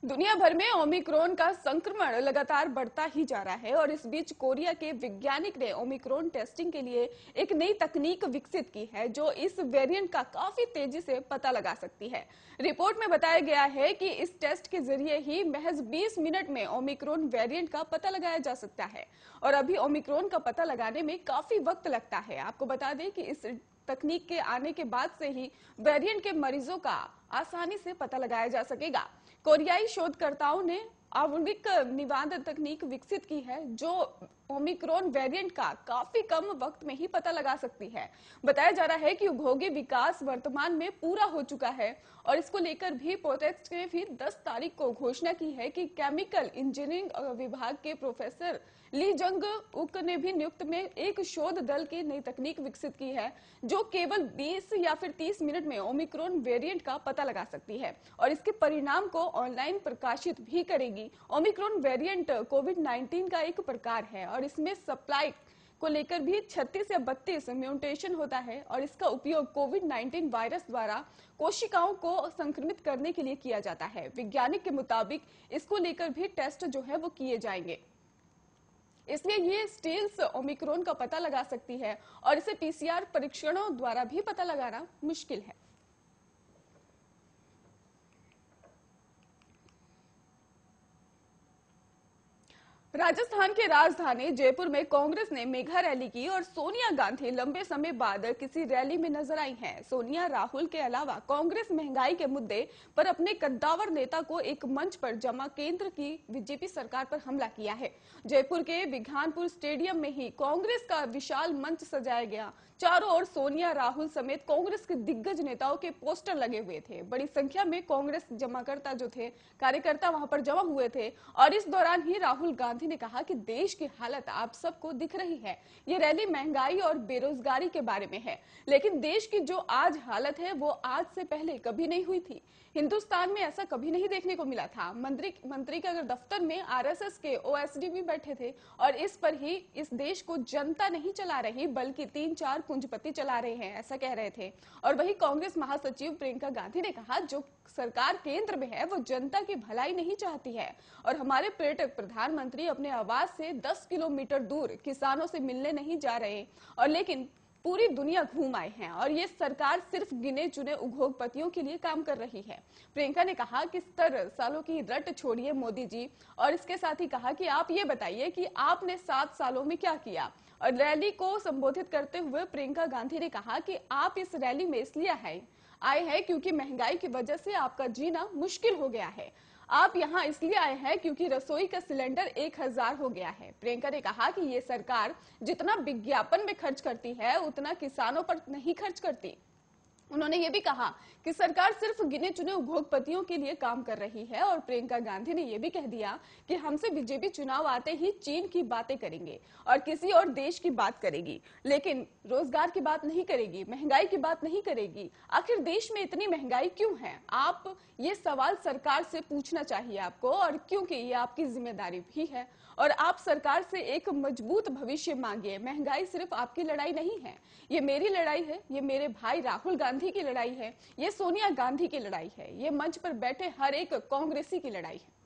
दुनिया भर में ओमिक्रॉन का संक्रमण लगातार बढ़ता ही जा रहा है और इस बीच कोरिया के वैज्ञानिक ने ओमिक्रॉन टेस्टिंग के लिए एक नई तकनीक विकसित की है जो इस वेरिएंट का काफी तेजी से पता लगा सकती है। रिपोर्ट में बताया गया है कि इस टेस्ट के जरिए ही महज 20 मिनट में ओमिक्रॉन वेरिएंट का पता लगाया जा सकता है और अभी ओमिक्रॉन का पता लगाने में काफी वक्त लगता है। आपको बता दें कि इस तकनीक के आने के बाद से ही वेरिएंट के मरीजों का आसानी से पता लगाया जा सकेगा। कोरियाई शोधकर्ताओं ने आणविक निवारक तकनीक विकसित की है जो ओमिक्रॉन वेरिएंट का काफी कम वक्त में ही पता लगा सकती है। बताया जा रहा है कि उपभोगी विकास वर्तमान में पूरा हो चुका है और इसको लेकर भी प्रोटेस्ट ने भी 10 तारीख को घोषणा की है कि केमिकल इंजीनियरिंग विभाग के प्रोफेसर ली जंग उक ने भी नियुक्त में एक शोध दल की नई तकनीक विकसित की है जो केवल 20 या फिर 30 मिनट में ओमिक्रॉन वेरिएंट का पता लगा सकती है और इसके परिणाम को ऑनलाइन प्रकाशित भी करेगी। ओमिक्रॉन वेरिएंट कोविड-19 का एक प्रकार है और इसमें सप्लाई को लेकर भी 36 या 32 म्यूटेशन होता है और इसका उपयोग कोविड-19 वायरस द्वारा कोशिकाओं को संक्रमित करने के लिए किया जाता है। वैज्ञानिक के मुताबिक इसको लेकर भी टेस्ट जो है वो किए जाएंगे, इसलिए ये स्टील्स ओमिक्रॉन का पता लगा सकती है और इसे पीसीआर परीक्षणों द्वारा भी पता लगाना मुश्किल है। राजस्थान के राजधानी जयपुर में कांग्रेस ने मेगा रैली की और सोनिया गांधी लंबे समय बाद किसी रैली में नजर आई हैं। सोनिया राहुल के अलावा कांग्रेस महंगाई के मुद्दे पर अपने कद्दावर नेता को एक मंच पर जमा केंद्र की बीजेपी सरकार पर हमला किया है। जयपुर के विज्ञानपुर स्टेडियम में ही कांग्रेस का विशाल मंच सजाया गया। चारों ओर सोनिया राहुल समेत कांग्रेस के दिग्गज नेताओं के पोस्टर लगे हुए थे। बड़ी संख्या में कांग्रेस जमाकर्ता जो थे, कार्यकर्ता वहां पर जमा हुए थे और इस दौरान ही राहुल गांधी ने कहा कि देश की हालत आप सबको दिख रही है। ये रैली महंगाई और बेरोजगारी के बारे में है, लेकिन देश की जो आज हालत है वो आज से पहले कभी नहीं हुई थी। हिंदुस्तान में ऐसा कभी नहीं देखने को मिला था। मंत्री के अगर दफ्तर में आरएसएस के ओएसडी भी बैठे थे और इस पर ही इस देश को जनता नहीं चला रही बल्कि 3-4 पूंजीपति चला रहे हैं, ऐसा कह रहे थे। और वही कांग्रेस महासचिव प्रियंका गांधी ने कहा जो सरकार केंद्र में है वो जनता की भलाई नहीं चाहती है और हमारे पर्यटक प्रधानमंत्री अपने आवास से 10 किलोमीटर दूर किसानों से मिलने नहीं जा रहे और लेकिन पूरी दुनिया घूम आए हैं और ये सरकार सिर्फ गिने चुने उद्योगपतियों के लिए काम कर रही है। प्रियंका ने कहा कि 70 सालों की रट छोड़िए मोदी जी और इसके साथ ही कहा कि आप ये बताइए कि आपने 7 सालों में क्या किया। और रैली को संबोधित करते हुए प्रियंका गांधी ने कहा कि आप इस रैली में इसलिए आए हैं क्योंकि महंगाई की वजह से आपका जीना मुश्किल हो गया है। आप यहाँ इसलिए आए हैं क्योंकि रसोई का सिलेंडर 1000 हो गया है। प्रियंका ने कहा कि ये सरकार जितना विज्ञापन में खर्च करती है उतना किसानों पर नहीं खर्च करती। उन्होंने ये भी कहा कि सरकार सिर्फ गिने चुने उद्योगपतियों के लिए काम कर रही है और प्रियंका गांधी ने यह भी कह दिया कि हमसे बीजेपी चुनाव आते ही चीन की बातें करेंगे और किसी और देश की बात करेगी, लेकिन रोजगार की बात नहीं करेगी, महंगाई की बात नहीं करेगी। आखिर देश में इतनी महंगाई क्यों है? आप ये सवाल सरकार से पूछना चाहिए आपको और क्योंकि ये आपकी जिम्मेदारी भी है और आप सरकार से एक मजबूत भविष्य मांगिए। महंगाई सिर्फ आपकी लड़ाई नहीं है, ये मेरी लड़ाई है, ये मेरे भाई राहुल गांधी की लड़ाई है, ये सोनिया गांधी की लड़ाई है, ये मंच पर बैठे हर एक कांग्रेसी की लड़ाई है।